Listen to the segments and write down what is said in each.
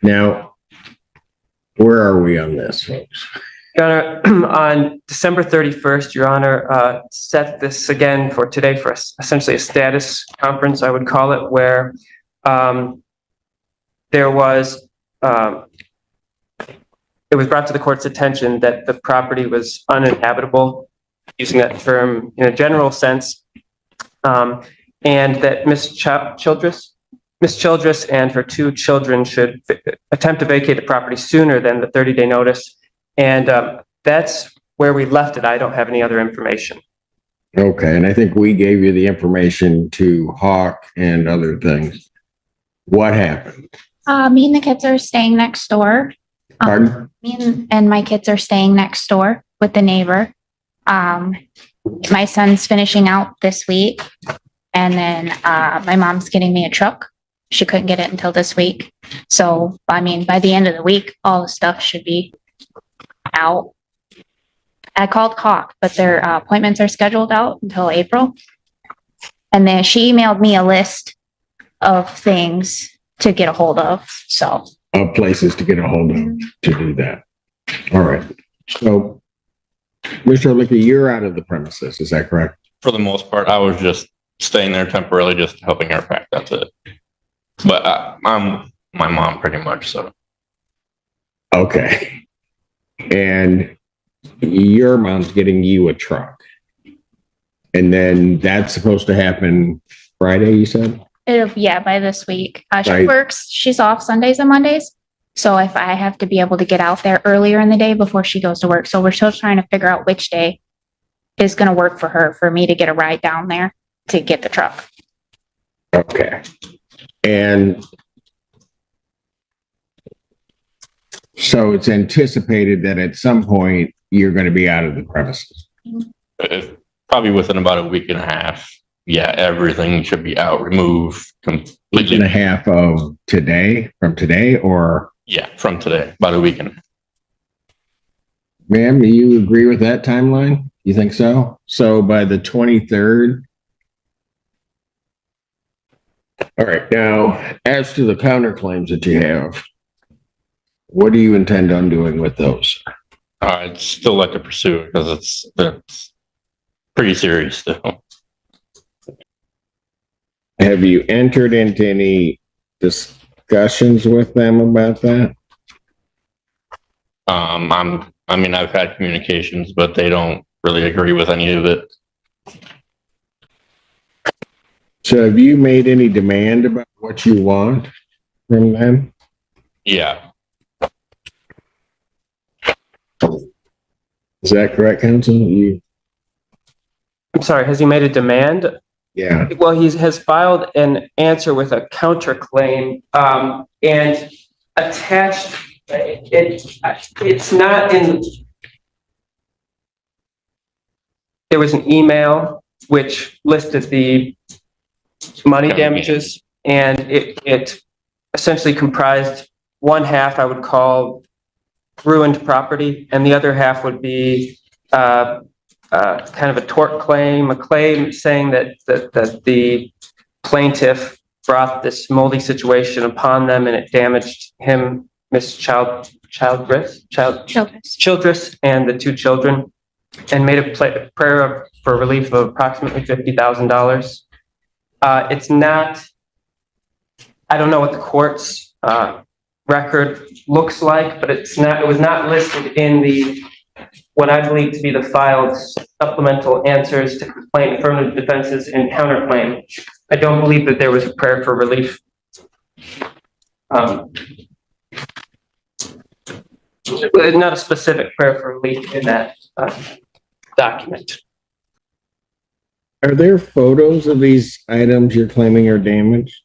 Now, where are we on this, folks? Your Honor, on December 31st, Your Honor, set this again for today for essentially a status conference, I would call it, where there was, it was brought to the court's attention that the property was uninhabitable, using that term in a general sense, and that Ms. Childress and her 2 children should attempt to vacate the property sooner than the 30-day notice. And that's where we left it. I don't have any other information. Okay, and I think we gave you the information to Hawk and other things. What happened? Me and the kids are staying next door. Pardon? Me and my kids are staying next door with the neighbor. My son's finishing out this week, and then my mom's getting me a truck. She couldn't get it until this week. So, I mean, by the end of the week, all the stuff should be out. I called Hawk, but their appointments are scheduled out until April. And then she emailed me a list of things to get a hold of. So, Of places to get a hold of to do that. All right. So, Mr. Licky, you're out of the premises. Is that correct? For the most part, I was just staying there temporarily, just helping her pack. That's it. But I'm my mom pretty much. So. Okay. And your mom's getting you a truck. And then that's supposed to happen Friday, you said? yeah, by this week. She Right. works, she's off Sundays and Mondays. So if I have to be able to get out there earlier in the day before she goes to work. So we're still trying to figure out which day is going to work for her, for me to get a ride down there to get the truck. Okay. And so it's anticipated that at some point you're going to be out of the premises. Probably within about a week and a half. Yeah, everything should be out, removed completely. Week and a half of today, from today, or? Yeah, from today, about a week and a half. Ma'am, do you agree with that timeline? You think so? So by the 23rd? All right. Now, as to the counterclaims that you have, what do you intend on doing with those? I'd still like to pursue it because it's pretty serious still. Have you entered into any discussions with them about that? I've had communications, but they don't really agree with any of it. So have you made any demand about what you want from them? Yeah. Is that correct, counsel? I'm sorry, has he made a demand? Yeah. Well, he has filed an answer with a counterclaim, and attached, it's not in, there was an email which listed the money damages, and it essentially comprised one half I would call ruined property, and the other half would be kind of a tort claim, a claim saying that the plaintiff brought this moldy situation upon them and it damaged him, Miss Childress, and the 2 children, and made a prayer for relief of approximately $50,000. It's not, I don't know what the court's record looks like, but it was not listed in the what I believe to be the filed supplemental answers to complaint, affirmative defenses, and counterclaim. I don't believe that there was a prayer for relief. Not a specific prayer for relief in that document. Are there photos of these items you're claiming are damaged?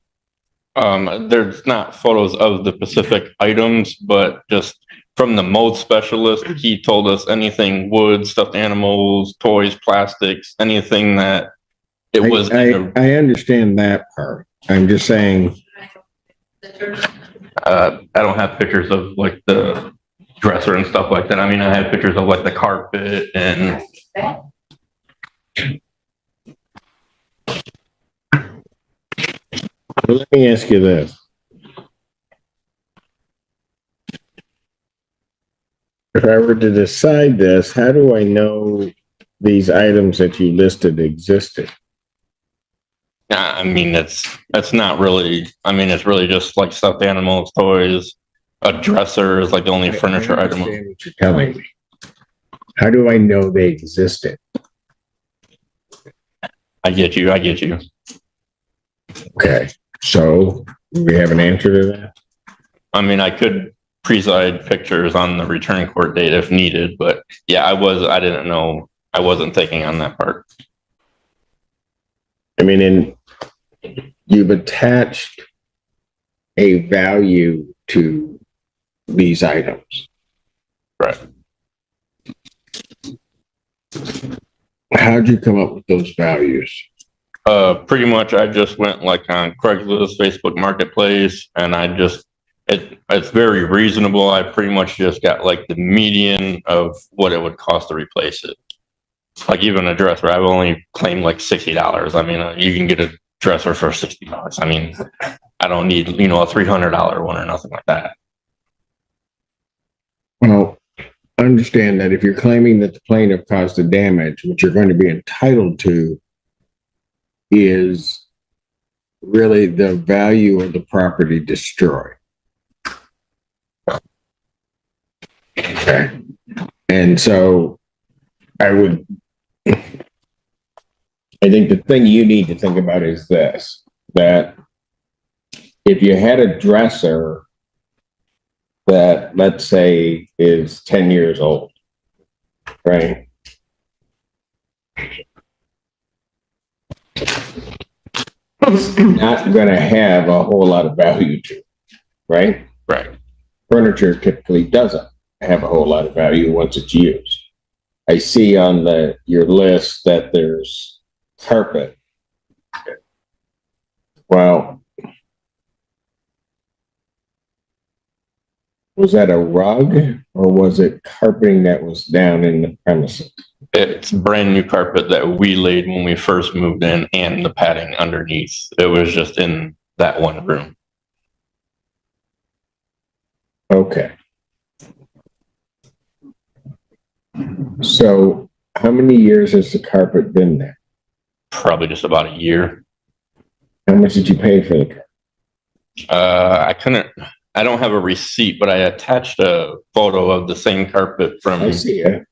There's not photos of the specific items, but just from the mold specialist, he told us anything wood, stuffed animals, toys, plastics, anything that it was. I understand that part. I'm just saying. I don't have pictures of like the dresser and stuff like that. I mean, I have pictures of like the carpet and. Let me ask you this. If I were to decide this, how do I know these items that you listed existed? I mean, it's not really, I mean, it's really just like stuffed animals, toys, a dresser is like the only furniture I item. understand what you're telling me. How do I know they existed? I get you. Okay, so we have an answer to that? I mean, I could preside pictures on the return court date if needed, but yeah, I didn't know, I wasn't thinking on that part. I mean, you've attached a value to these items. Right. How'd you come up with those values? Pretty much I just went like on Craigslist, Facebook Marketplace, and it's very reasonable. I pretty much just got like the median of what it would cost to replace it. Like even a dresser, I've only claimed like $60. I mean, you can get a dresser for $60. I mean, I don't need, a $300 one or nothing like that. Well, understand that if you're claiming that the plaintiff caused the damage, what you're going to be entitled to is really the value of the property destroyed. Okay. And so I think the thing you need to think about is this, that if you had a dresser that, let's say, is 10 years old, right? It's not going to have a whole lot of value to it, right? Right. Furniture typically doesn't have a whole lot of value once it's used. I see on your list that there's carpet. Well, was that a rug or was it carpeting that was down in the premises? It's brand new carpet that we laid when we first moved in and the padding underneath. It was just in that one room. Okay. So how many years has the carpet been there? Probably just about a year. How much did you pay for the carpet? I don't have a receipt, but I attached a photo of the same carpet from. I see it,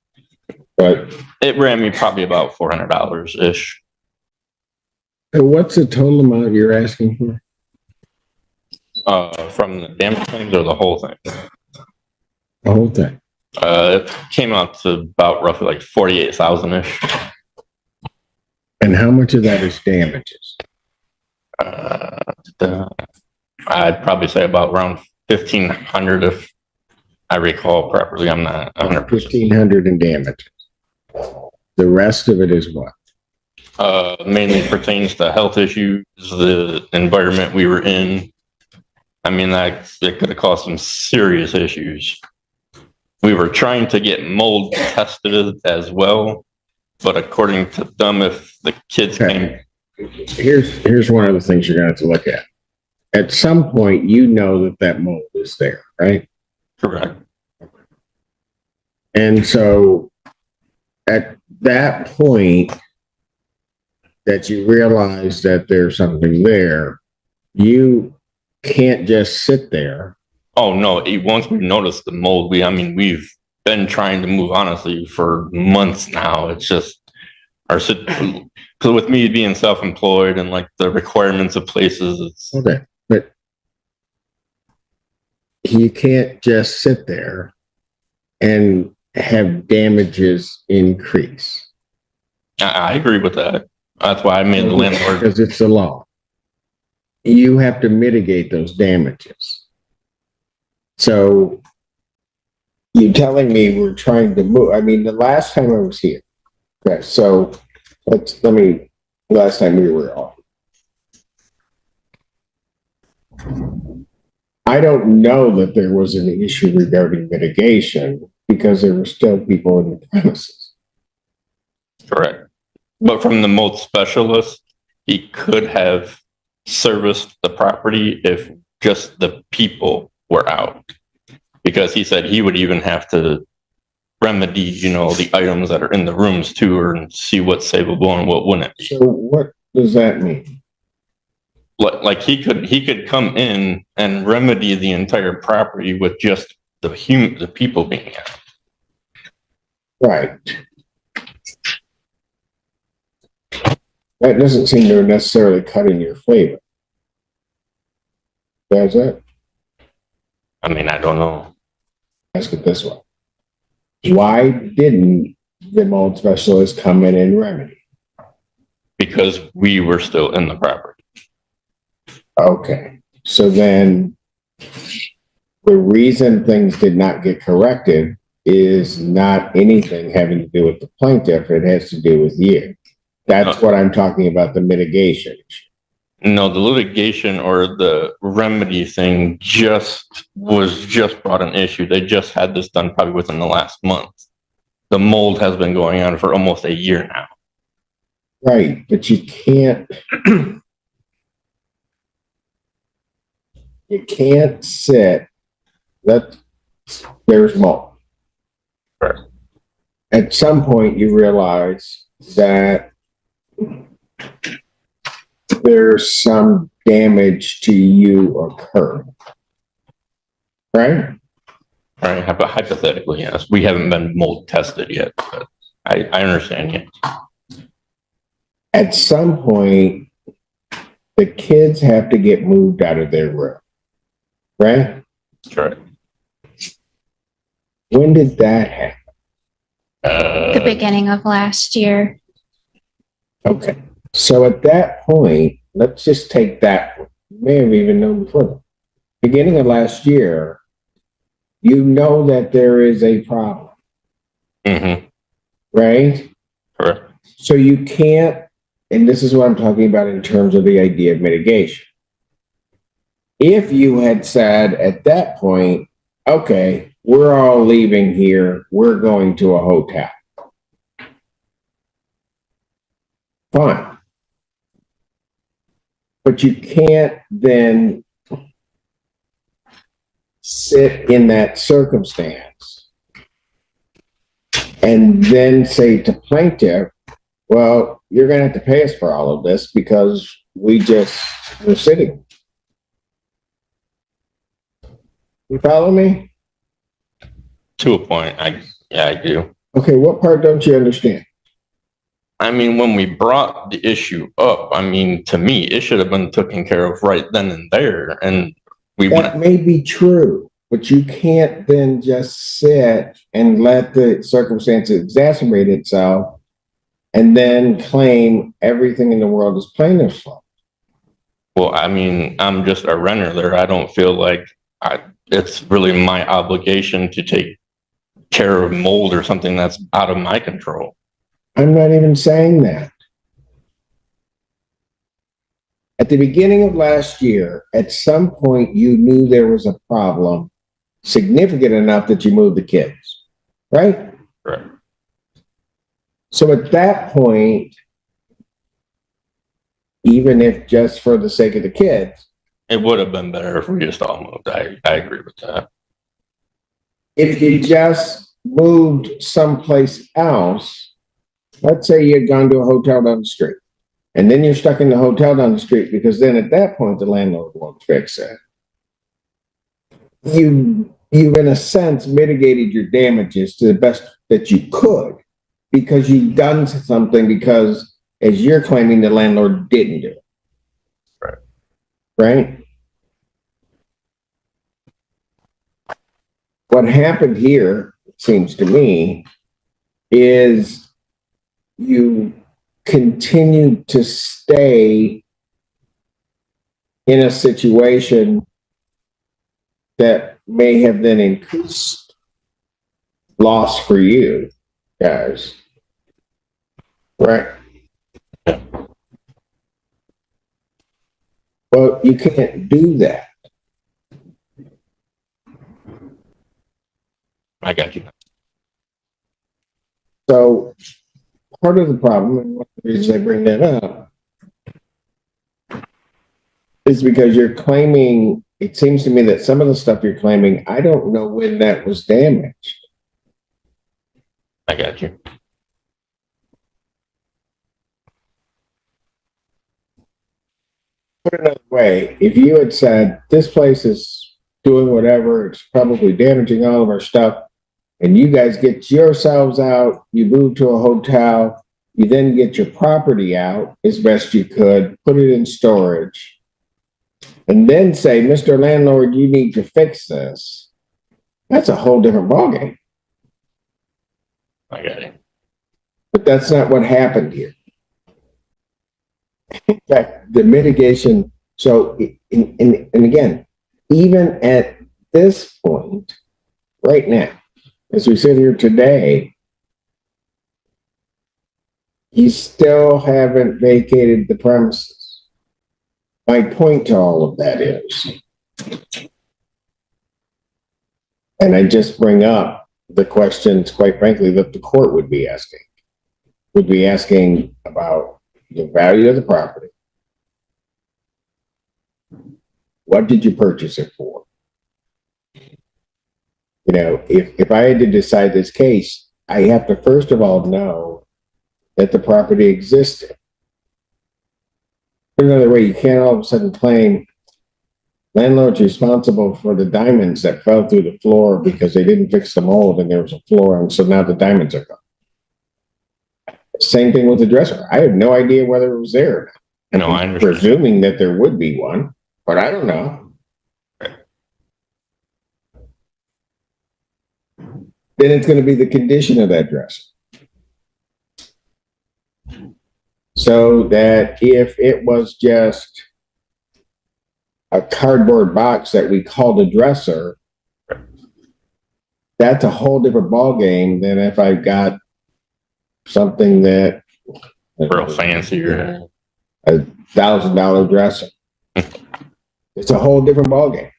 but It ran me probably about $400 ish. so what's the total amount you're asking for? From the damage claims or the whole thing. The whole thing. It came out to about roughly like 48,000 ish. And how much of that is damages? I'd probably say about around 1,500 if I recall properly. I'm not 100%. 1,500 in damages. The rest of it is what? Mainly pertains to health issues, the environment we were in. I mean, it could have caused some serious issues. We were trying to get mold tested as well, but according to them, if the kids came. Here's one of the things you're going to have to look at. At some point, you know that mold is there, right? Correct. And so at that point that you realize that there's something there, you can't just sit there. Oh no! Once we noticed the mold, we've been trying to move honestly for months now. It's just because with me being self-employed and like the requirements of places, it's Okay, but you can't just sit there and have damages increase. I agree with that. That's why I made the landlord. Because it's the law. You have to mitigate those damages. So you telling me we're trying to move, I mean, the last time I was here, okay, so last time we were off. I don't know that there was an issue regarding mitigation because there were still people in the premises. Correct. But from the mold specialist, he could have serviced the property if just the people were out. Because he said he would even have to remedy, the items that are in the rooms too, and see what's savable and what wouldn't be. So what does that mean? Like he could come in and remedy the entire property with just the people being out. Right. That doesn't seem to necessarily cut in your favor. Does it? I mean, I don't know. Ask it this way. Why didn't the mold specialist come in and remedy? Because we were still in the property. Okay. So then the reason things did not get corrected is not anything having to do with the plaintiff. It has to do with you. That's what I'm talking about, the mitigation. No, the litigation or the remedy thing was brought an issue. They just had this done probably within the last month. The mold has been going on for almost a year now. Right, but you can't sit, there's mold. Right. At some point you realize that there's some damage to you occurred. Right? Right, but hypothetically, yes. We haven't been mold tested yet, but I understand you. At some point, the kids have to get moved out of their room. Right? Sure. When did that happen? The beginning of last year. Okay. So at that point, let's just take that one. You may have even known before. Beginning of last year, you know that there is a problem. Mm-hmm. Right? Correct. So you can't, and this is what I'm talking about in terms of the idea of mitigation. If you had said at that point, okay, we're all leaving here, we're going to a hotel. Fine. But you can't then sit in that circumstance and then say to plaintiff, well, you're going to have to pay us for all of this because we're sitting. You follow me? To a point, I do. Okay, what part don't you understand? I mean, when we brought the issue up, I mean, to me, it should have been taken care of right then and there. And That may be true, but you can't then just sit and let the circumstance exacerbate itself and then claim everything in the world is plaintiff's fault. Well, I mean, I'm just a renter there. I don't feel like it's really my obligation to take care of mold or something that's out of my control. I'm not even saying that. At the beginning of last year, at some point, you knew there was a problem significant enough that you moved the kids, right? Right. So at that point, even if just for the sake of the kids, It would have been better if we just all moved. I agree with that. if you just moved someplace else, let's say you had gone to a hotel down the street, and then you're stuck in the hotel down the street because then at that point the landlord won't fix it. You in a sense mitigated your damages to the best that you could because you've done something because, as you're claiming, the landlord didn't do it. Right. Right? What happened here, it seems to me, is you continue to stay in a situation that may have then increased loss for you guys. Right? Well, you can't do that. I got you. So part of the problem, and one of the reasons I bring that up, is because you're claiming, it seems to me that some of the stuff you're claiming, I don't know when that was damaged. I got you. Put it another way, if you had said, this place is doing whatever, it's probably damaging all of our stuff, and you guys get yourselves out, you move to a hotel, you then get your property out as best you could, put it in storage, and then say, Mr. Landlord, you need to fix this. That's a whole different ballgame. I got it. But that's not what happened here. In fact, the mitigation, so, and again, even at this point, right now, as we sit here today, you still haven't vacated the premises. My point to all of that is, and I just bring up the questions, quite frankly, that the court would be asking about the value of the property. What did you purchase it for? You know, if I had to decide this case, I have to first of all know that the property existed. Put another way, you can't all of a sudden claim landlord's responsible for the diamonds that fell through the floor because they didn't fix the mold and there was a floor, and so now the diamonds are gone. Same thing with the dresser. I have no idea whether it was there. No, I understand. Presuming that there would be one, but I don't know. Then it's going to be the condition of that dresser. So that if it was just a cardboard box that we called a dresser, that's a whole different ballgame than if I've got something that Real fancy or $1,000 dresser. It's a whole different ballgame.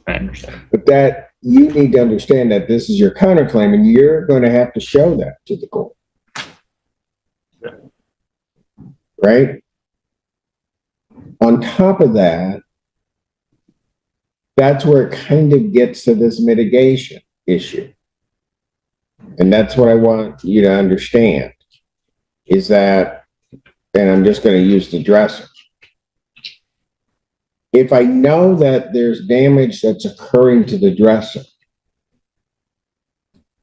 I understand. But that you need to understand that this is your counterclaim, and you're going to have to show that to the court. Right? On top of that, that's where it kind of gets to this mitigation issue. And that's what I want you to understand is that, and I'm just going to use the dresser. If I know that there's damage that's occurring to the dresser,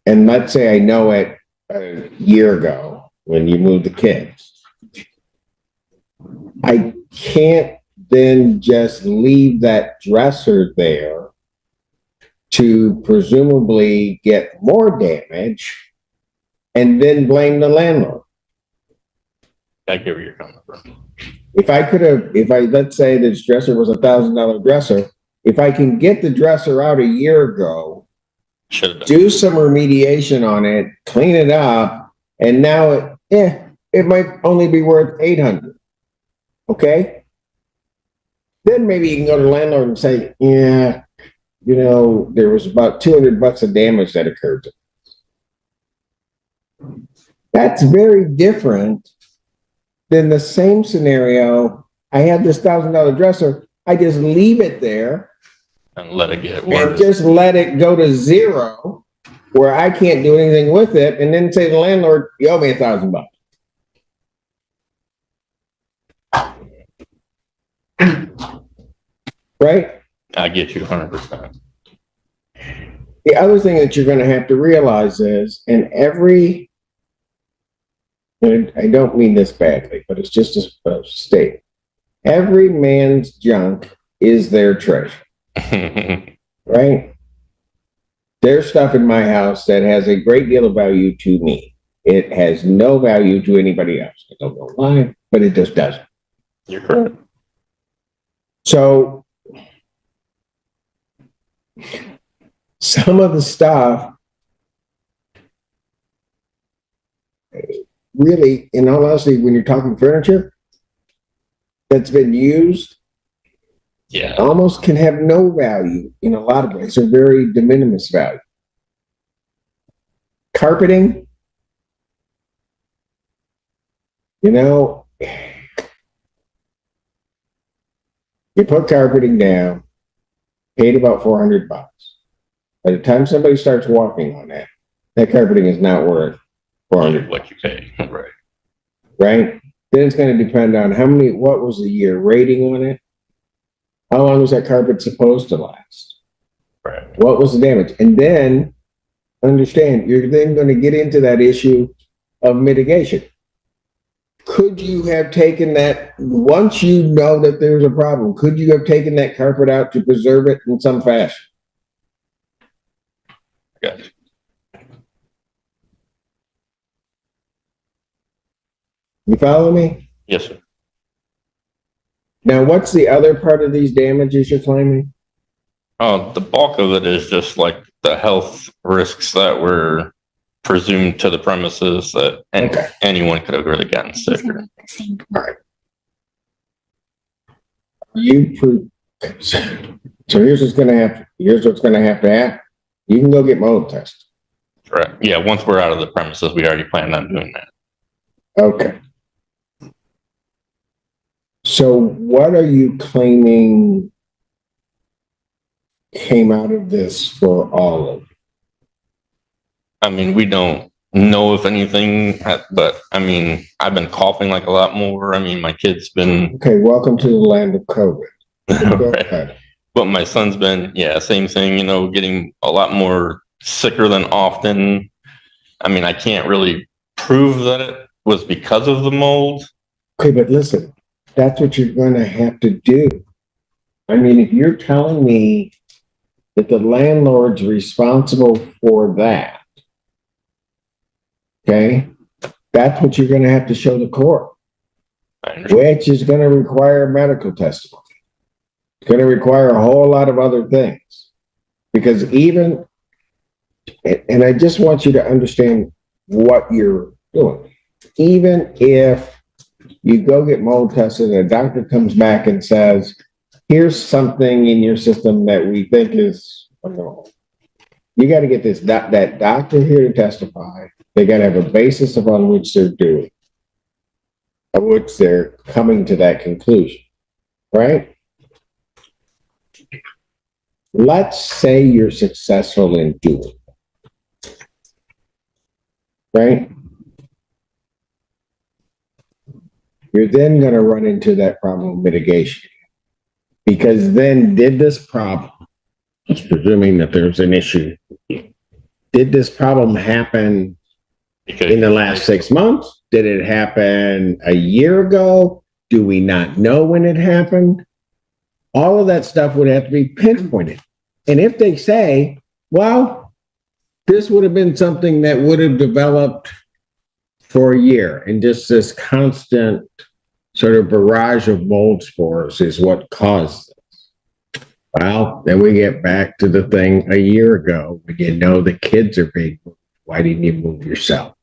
and let's say I know it a year ago when you moved the kids, I can't then just leave that dresser there to presumably get more damage and then blame the landlord. I get where you're coming from. If let's say this dresser was $1,000 dresser, if I can get the dresser out a year ago, do some remediation on it, clean it up, and now it might only be worth $800. Okay? Then maybe you can go to the landlord and say, yeah, you know, there was about $200 of damage that occurred to me. That's very different than the same scenario. I had this $1,000 dresser. I just leave it there And let it get and worse. just let it go to zero where I can't do anything with it, and then say to the landlord, you owe me $1,000. Right? I get you 100%. The other thing that you're going to have to realize is, and I don't mean this badly, but it's just a statement. Every man's junk is their treasure, right? There's stuff in my house that has a great deal of value to me. It has no value to anybody else. I don't know why, but it just doesn't. You're correct. So some of the stuff, really, in all honesty, when you're talking furniture that's been used, Yeah. almost can have no value in a lot of ways, or very de minimis value. Carpeting, you know, you put carpeting down, paid about $400. By the time somebody starts walking on that, that carpeting is not worth what you pay, right? right? Then it's gonna depend on what was the year rating on it? How long was that carpet supposed to last? Right. What was the damage? And then, understand, you're then gonna get into that issue of mitigation. Could you have taken that, once you know that there's a problem, could you have taken that carpet out to preserve it in some fashion? Gotcha. You follow me? Yes, sir. Now, what's the other part of these damages you're claiming? The bulk of it is just like the health risks that were presumed to the premises that Okay. anyone could have really gotten sick. So here's what's gonna happen. Here's what's gonna have to happen. You can go get mold tested. Right. Yeah. Once we're out of the premises, we already planned on doing that. Okay. So what are you claiming came out of this for all of you? I mean, we don't know if anything, but I mean, I've been coughing like a lot more. I mean, my kid's been, Okay, welcome to the land of COVID. Go right. ahead. But my son's been, yeah, same thing, you know, getting a lot more sicker than often. I mean, I can't really prove that it was because of the mold. Okay, but listen, that's what you're gonna have to do. I mean, if you're telling me that the landlord's responsible for that, okay, that's what you're gonna have to show the court, which is gonna require medical testimony. It's gonna require a whole lot of other things. Because even, and I just want you to understand what you're doing. Even if you go get mold tested and a doctor comes back and says, here's something in your system that we think is abnormal. You got to get that doctor here to testify. They got to have a basis upon which they're doing, of which they're coming to that conclusion, right? Let's say you're successful in doing it, right? You're then going to run into that problem of mitigation. Because then did this problem, presuming that there's an issue, did this problem happen in the last 6 months? Did it happen a year ago? Do we not know when it happened? All of that stuff would have to be pinpointed. And if they say, well, this would have been something that would have developed for a year, and just this constant sort of barrage of mold spores is what caused this. Well, then we get back to the thing a year ago when you know the kids are being moved. Why didn't you move yourself?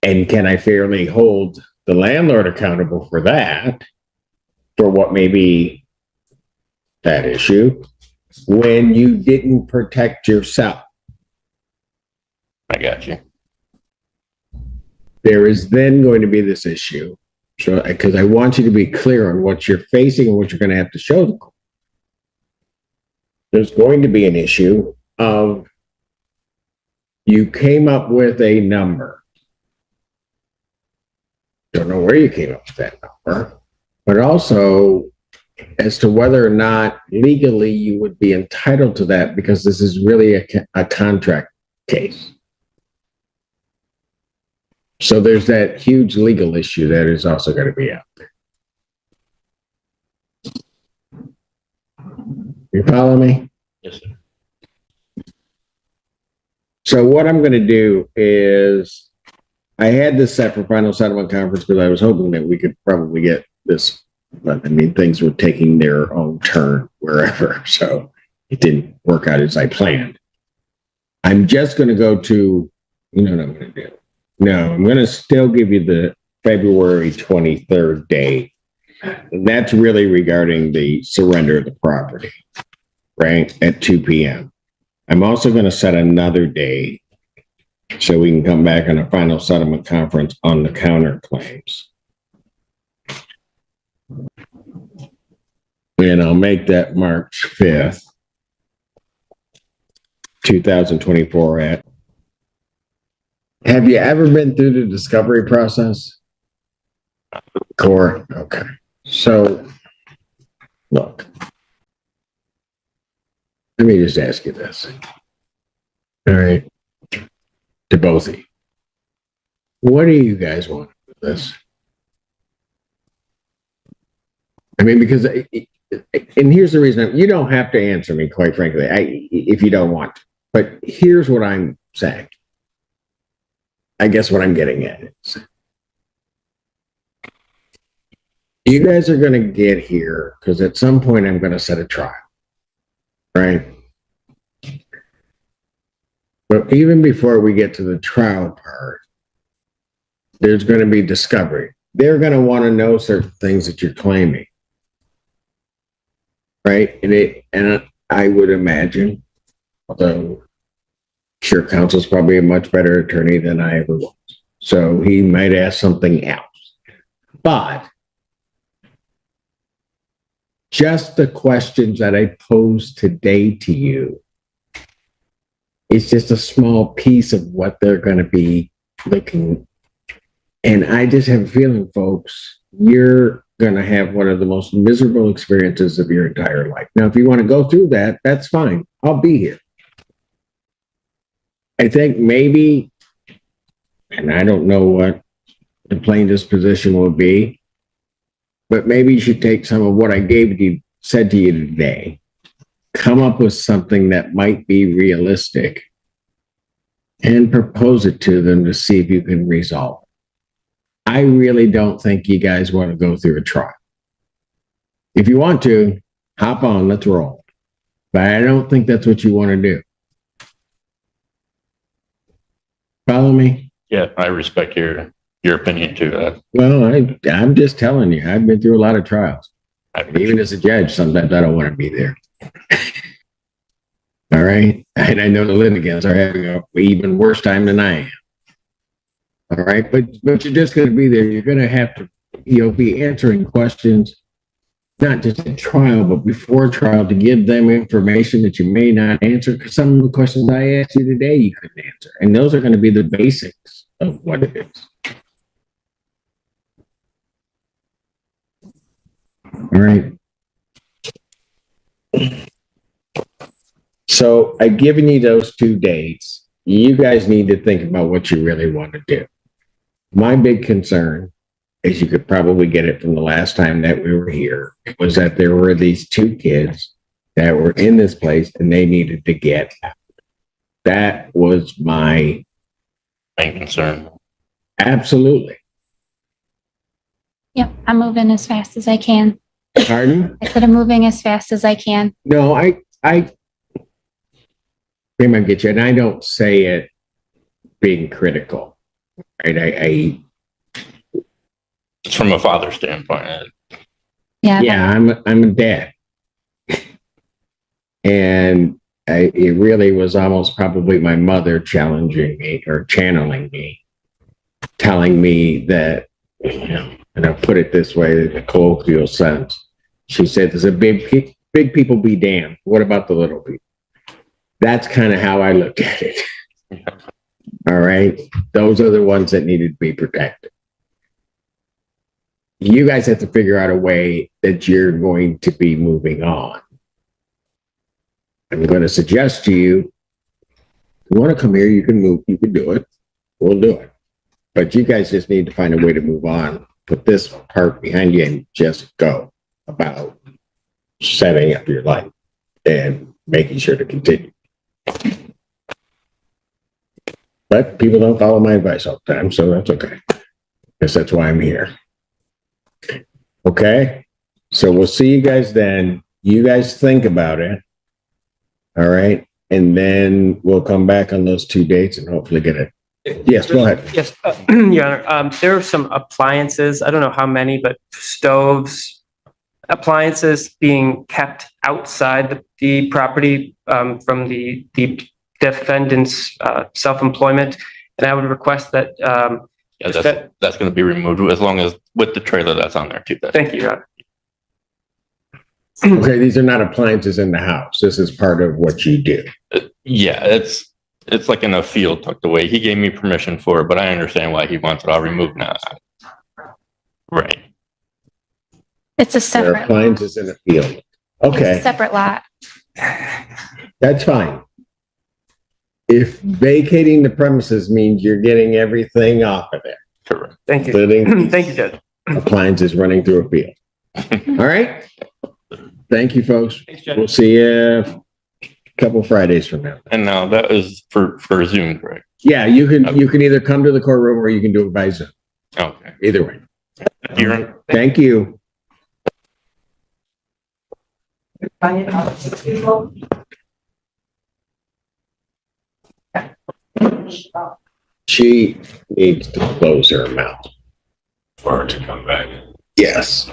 And can I fairly hold the landlord accountable for that, for what may be that issue, when you didn't protect yourself? I got you. There is then going to be this issue. So, because I want you to be clear on what you're facing and what you're going to have to show the court. There's going to be an issue of you came up with a number. Don't know where you came up with that number, but also as to whether or not legally you would be entitled to that, because this is really a contract case. So there's that huge legal issue that is also going to be out there. You follow me? Yes, sir. So what I'm going to do is, I had this set for final settlement conference because I was hoping that we could probably get this, but I mean, things were taking their own turn wherever, so it didn't work out as I planned. I'm just going to go to, you know what I'm going to do? No, I'm going to still give you the February 23rd date. And that's really regarding the surrender of the property, right? At 2 p.m. I'm also going to set another date so we can come back on a final settlement conference on the counterclaims. And I'll make that March 5th, 2024 at Have you ever been through the discovery process? Court, okay. So, look. Let me just ask you this. All right. To both of you. What do you guys want with this? I mean, because, and here's the reason, you don't have to answer me, quite frankly, if you don't want to. But here's what I'm saying. I guess what I'm getting at is, you guys are going to get here because at some point I'm going to set a trial, right? But even before we get to the trial part, there's going to be discovery. They're going to want to know certain things that you're claiming, right? And I would imagine, although sure counsel's probably a much better attorney than I ever was, so he might ask something else. But just the questions that I posed today to you, it's just a small piece of what they're going to be looking. And I just have a feeling, folks, you're going to have one of the most miserable experiences of your entire life. Now, if you want to go through that, that's fine. I'll be here. I think maybe, and I don't know what the plaintiff's position will be, but maybe you should take some of what I said to you today, come up with something that might be realistic and propose it to them to see if you can resolve it. I really don't think you guys want to go through a trial. If you want to, hop on, let's roll. But I don't think that's what you want to do. Follow me? Yeah, I respect your opinion too. Well, I'm just telling you, I've been through a lot of trials. Even as a judge, sometimes I don't want to be there. All right. And I know the litigants are having an even worse time than I am. All right. But you're just going to be there. You're going to have to, be answering questions, not just at trial, but before trial, to give them information that you may not answer. Because some of the questions I asked you today, you couldn't answer. And those are going to be the basics of what it is. All right. So I've given you those 2 dates. You guys need to think about what you really want to do. My big concern, as you could probably get it from the last time that we were here, was that there were these 2 kids that were in this place and they needed to get out. That was my Main concern. absolutely. Yep, I'm moving as fast as I can. Pardon? I said I'm moving as fast as I can. No, I pretty much get you, and I don't say it being critical, right? It's from a father standpoint. Yeah. I'm a dad, and it really was almost probably my mother challenging me or channeling me, telling me that, and I'll put it this way in a colloquial sense. She said, "There's a big people be damned. What about the little people?" That's kind of how I look at it. All right. Those are the ones that needed to be protected. You guys have to figure out a way that you're going to be moving on. I'm going to suggest to you, if you want to come here, you can move, you can do it. We'll do it. But you guys just need to find a way to move on. Put this part behind you and just go about setting up your life and making sure to continue. But people don't follow my advice all the time, so that's okay. Because that's why I'm here. Okay? So we'll see you guys then. You guys think about it. All right? And then we'll come back on those 2 dates and hopefully get it. Yes, go ahead. Yes, Your Honor. There are some appliances, I don't know how many, but stoves, appliances being kept outside the property from the defendant's self-employment. And I would request that. That's going to be removed as long as with the trailer that's on there too. Thank you, Your Honor. Okay, these are not appliances in the house. This is part of what you do. Yeah, it's It's like in a field tucked away. He gave me permission for it, but I understand why he wants it all removed now. Right. It's a Their separate, appliances in a field. it's a Okay, separate lot. that's fine. If vacating the premises means you're getting everything off of there, Correct. Thank you. including Thank you, Judge. appliances running through a field. All right? Thank you, folks. Thanks, Judge. We'll see you a couple Fridays from now. And now that is for Zoom, correct? Yeah, you can either come to the courtroom or you can do it by Zoom. Okay. Either way. You're, Thank you. She needs to close her mouth. For her to come back. Yes.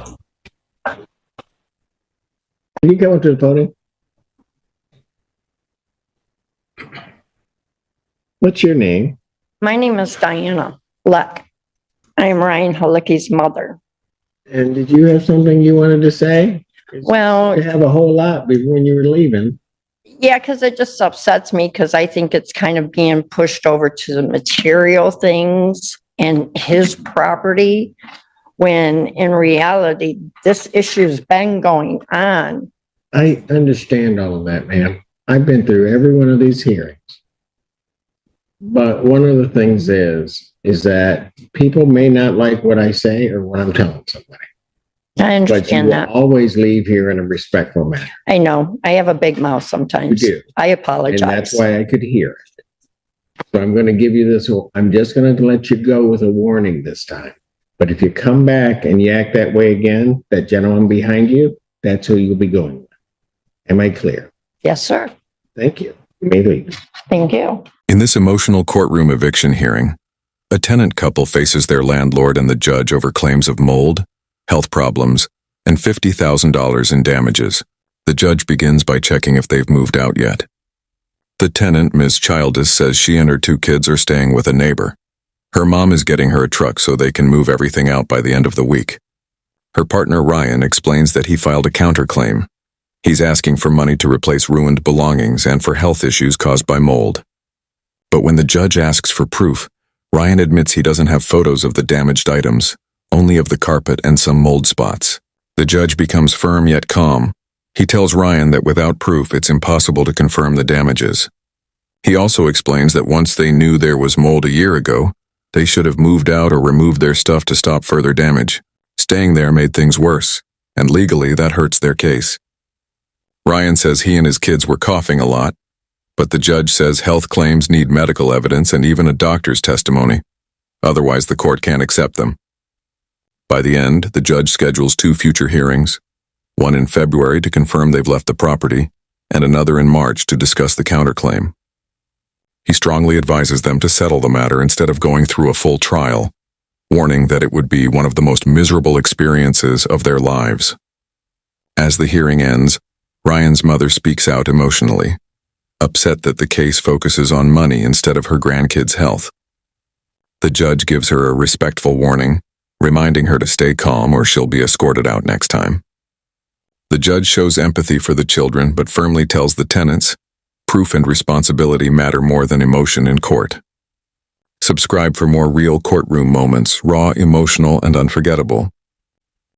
Can you come up to the podium? What's your name? My name is Diana Leck. I am Ryan Halicki's mother. And did you have something you wanted to say? Well, You have a whole lot before when you were leaving. yeah, because it just upsets me because I think it's kind of being pushed over to the material things and his property, when in reality, this issue's been going on. I understand all of that, ma'am. I've been through every one of these hearings. But one of the things is that people may not like what I say or what I'm telling somebody. I But you understand will that. always leave here in a respectful manner. I know. I have a big mouth You sometimes. do. I And apologize. that's why I could hear it. So I'm going to give you this, I'm just going to let you go with a warning this time. But if you come back and you act that way again, that gentleman behind you, that's who you'll be going with. Am I clear? Yes, sir. Thank you. You may leave. Thank you. In this emotional courtroom eviction hearing, a tenant couple faces their landlord and the judge over claims of mold, health problems, and $50,000 in damages. The judge begins by checking if they've moved out yet. The tenant, Ms. Childers, says she and her 2 kids are staying with a neighbor. Her mom is getting her a truck so they can move everything out by the end of the week. Her partner, Ryan, explains that he filed a counterclaim. He's asking for money to replace ruined belongings and for health issues caused by mold. But when the judge asks for proof, Ryan admits he doesn't have photos of the damaged items, only of the carpet and some mold spots. The judge becomes firm yet calm. He tells Ryan that without proof, it's impossible to confirm the damages. He also explains that once they knew there was mold a year ago, they should have moved out or removed their stuff to stop further damage. Staying there made things worse, and legally that hurts their case. Ryan says he and his kids were coughing a lot, but the judge says health claims need medical evidence and even a doctor's testimony. Otherwise, the court can't accept them. By the end, the judge schedules 2 future hearings, one in February to confirm they've left the property, and another in March to discuss the counterclaim. He strongly advises them to settle the matter instead of going through a full trial, warning that it would be one of the most miserable experiences of their lives. As the hearing ends, Ryan's mother speaks out emotionally, upset that the case focuses on money instead of her grandkids' health. The judge gives her a respectful warning, reminding her to stay calm or she'll be escorted out next time. The judge shows empathy for the children but firmly tells the tenants, proof and responsibility matter more than emotion in court. Subscribe for more real courtroom moments, raw, emotional, and unforgettable.